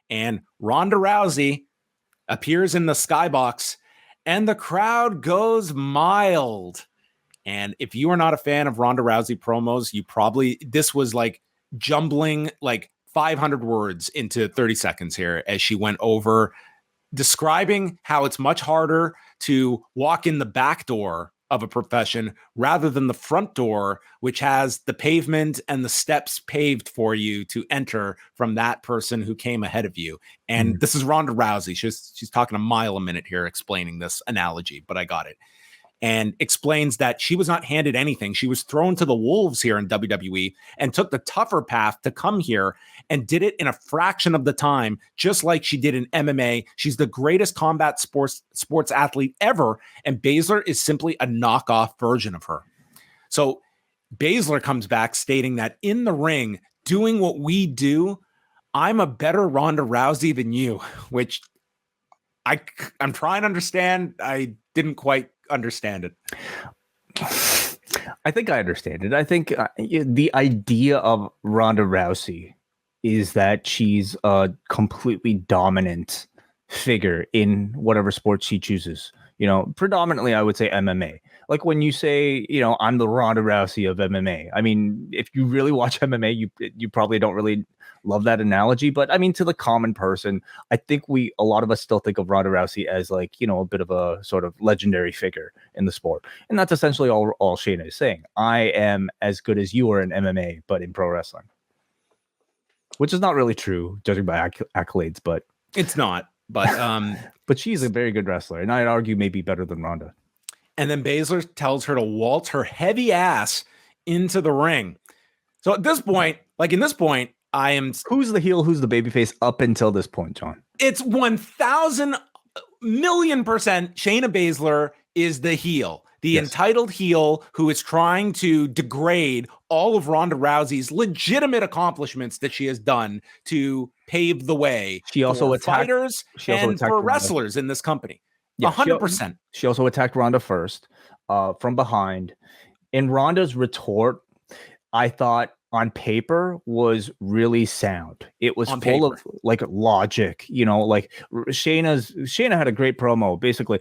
and Ronda Rousey appears in the skybox, and the crowd goes mild. And if you are not a fan of Ronda Rousey promos, this was like jumbling like 500 words into 30 seconds here as she went over describing how it's much harder to walk in the back door of a profession rather than the front door, which has the pavement and the steps paved for you to enter from that person who came ahead of you. And this is Ronda Rousey. She's talking a mile a minute here explaining this analogy, but I got it. And explains that she was not handed anything. She was thrown to the wolves here in WWE and took the tougher path to come here and did it in a fraction of the time, just like she did in MMA. She's the greatest combat sports athlete ever, and Baszler is simply a knockoff version of her. So Baszler comes back stating that in the ring, doing what we do, I'm a better Ronda Rousey than you, which I'm trying to understand. I didn't quite understand it. I think I understand it. I think the idea of Ronda Rousey is that she's a completely dominant figure in whatever sport she chooses. Predominantly, I would say MMA. Like when you say, I'm the Ronda Rousey of MMA. I mean, if you really watch MMA, you probably don't really love that analogy. But I mean, to the common person, I think a lot of us still think of Ronda Rousey as like, a bit of a sort of legendary figure in the sport. And that's essentially all Shayna is saying. I am as good as you are in MMA, but in pro wrestling. Which is not really true, judging by accolades, but it's not. But but she's a very good wrestler, and I'd argue maybe better than Ronda. And then Baszler tells her to waltz her heavy ass into the ring. So at this point, I am... Who's the heel? Who's the babyface up until this point, John? It's 1,000,000,000% Shayna Baszler is the heel. The entitled heel who is trying to degrade all of Ronda Rousey's legitimate accomplishments that she has done to pave the way for fighters and for wrestlers in this company. 100%. She also attacked Ronda first from behind. And Ronda's retort, I thought on paper was really sound. It was full of like logic, like Shayna had a great promo. Basically,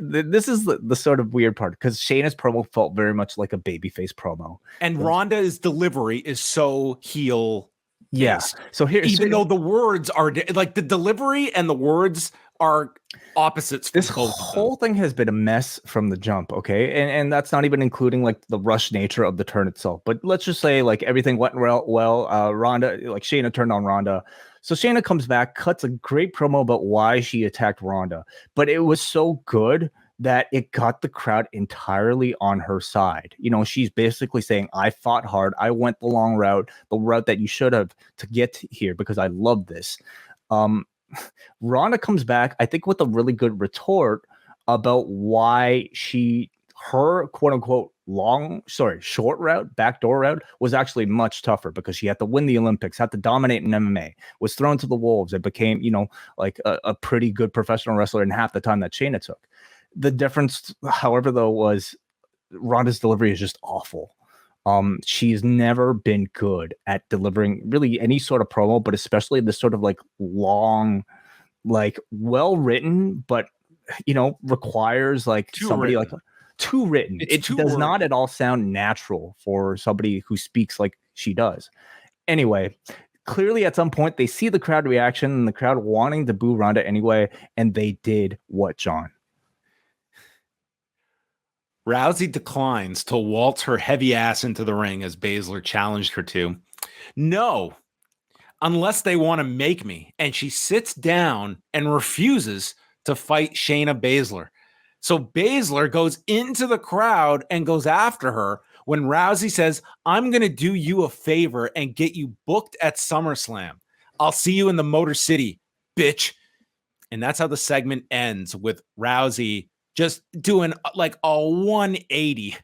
this is the sort of weird part because Shayna's promo felt very much like a babyface promo. And Ronda's delivery is so heel. Yeah. So here, even though the words are like the delivery and the words are opposites. This whole thing has been a mess from the jump. Okay. And that's not even including like the rush nature of the turn itself. But let's just say like everything went well. Ronda, like Shayna turned on Ronda. So Shayna comes back, cuts a great promo about why she attacked Ronda. But it was so good that it got the crowd entirely on her side. She's basically saying, I fought hard. I went the long route, the route that you should have to get here because I love this. Ronda comes back, I think, with a really good retort about why her quote unquote short route, backdoor route was actually much tougher because she had to win the Olympics, had to dominate in MMA, was thrown to the wolves, and became, like a pretty good professional wrestler in half the time that Shayna took. The difference, however, though, was Ronda's delivery is just awful. She's never been good at delivering really any sort of promo, but especially this sort of like long, like well written, but requires like somebody like too written. It does not at all sound natural for somebody who speaks like she does. Anyway, clearly at some point they see the crowd reaction and the crowd wanting to boo Ronda anyway, and they did what, John? Rousey declines to waltz her heavy ass into the ring as Baszler challenged her to. No, unless they want to make me. And she sits down and refuses to fight Shayna Baszler. So Baszler goes into the crowd and goes after her when Rousey says, I'm going to do you a favor and get you booked at SummerSlam. I'll see you in the Motor City, bitch. And that's how the segment ends, with Rousey just doing like a 180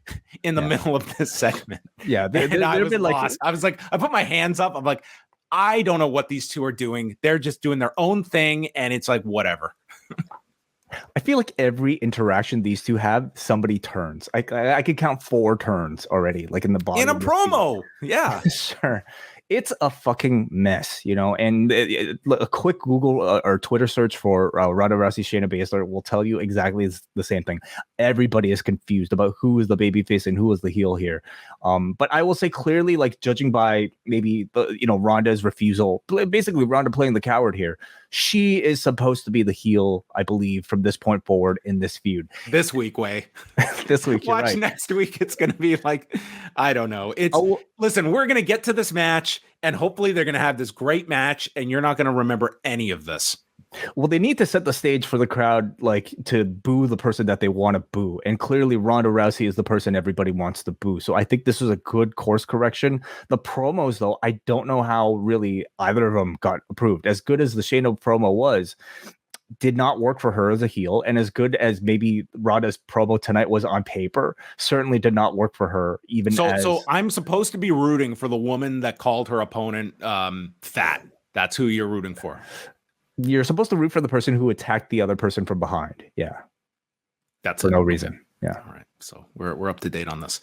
in the middle of this segment. Yeah. I was lost. I was like, I put my hands up. I'm like, I don't know what these two are doing. They're just doing their own thing. And it's like, whatever. I feel like every interaction these two have, somebody turns. I could count 4 turns already, like in the bottom. In a promo. Yeah. Sure. It's a fucking mess, you know. And a quick Google or Twitter search for Ronda Rousey, Shayna Baszler will tell you exactly the same thing. Everybody is confused about who is the babyface and who is the heel here. But I will say clearly, like judging by maybe Ronda's refusal, basically Ronda playing the coward here. She is supposed to be the heel, I believe, from this point forward in this feud. This week, Way. This week, Watch right. next week. It's going to be like, I don't know. Listen, we're going to get to this match, and hopefully they're going to have this great match, and you're not going to remember any of this. Well, they need to set the stage for the crowd, like to boo the person that they want to boo. And clearly Ronda Rousey is the person everybody wants to boo. So I think this was a good course correction. The promos, though, I don't know how really either of them got approved. As good as the Shayna promo was, did not work for her as a heel. And as good as maybe Ronda's promo tonight was on paper, certainly did not work for her. So I'm supposed to be rooting for the woman that called her opponent fat. That's who you're rooting for. You're supposed to root for the person who attacked the other person from behind. Yeah. That's for no reason. Yeah. All right. So we're up to date on this.